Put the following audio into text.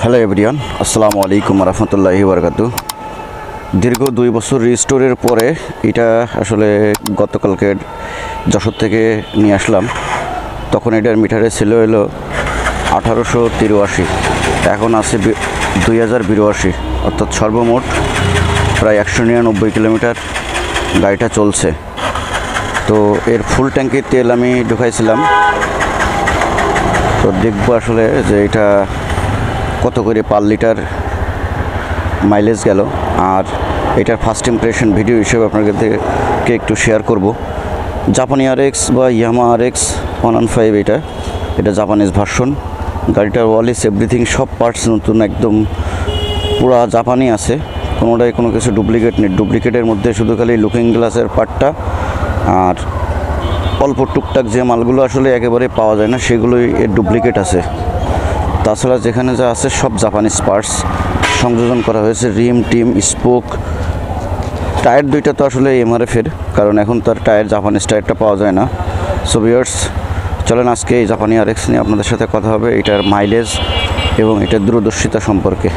Hello everyone, আসসালামু আলাইকুম রহমতুল্লাহি বারাকাতু। দীর্ঘ 2 বছর রিস্টোরের পরে এটা আসলে গতকালকে যশোর থেকে নিয়ে আসলাম। তখন এটার মিটারে ছিল হলো 1883, এখন আছে 2082, অর্থাৎ সর্বমোট প্রায় 199 কিলোমিটার গাড়িটা চলছে। তো এর ফুল ট্যাঙ্কির তেল আমি ঢুকাইছিলাম, তো দেখবো আসলে যে এটা কত করে পার লিটার মাইলেজ গেল। আর এটার ফার্স্ট ইমপ্রেশন ভিডিও হিসেবে আপনাদেরকে একটু শেয়ার করব। জাপানি RX বা ইয়ামা RX 115, এটা জাপানিজ ভার্সন। গাড়িটার ওয়ালিস এভরিথিং সব পার্টস নতুন, একদম পুরা জাপানি আছে, কোনোটাই কোনো কিছু ডুপ্লিকেট নেই। ডুপ্লিকেটের মধ্যে শুধু খালি লুকিং গ্লাসের পার্টটা আর অল্প টুকটাক যে মালগুলো আসলে একেবারে পাওয়া যায় না সেগুলোই এর ডুপ্লিকেট আছে। তাছাড়া যেখানে যা আছে সব জাপানিজ পার্টস সংযোজন করা হয়েছে। রিম, টিম, স্পোক, টায়ার দুইটা তো আসলে MRF-এর, কারণ এখন তার টায়ার জাপানিজ টায়ারটা পাওয়া যায় না। সো ভিউয়ার্স, চলেন আজকে এই জাপানি RX নিয়ে আপনাদের সাথে কথা হবে, এটার মাইলেজ এবং এটার দূরদর্শিতা সম্পর্কে।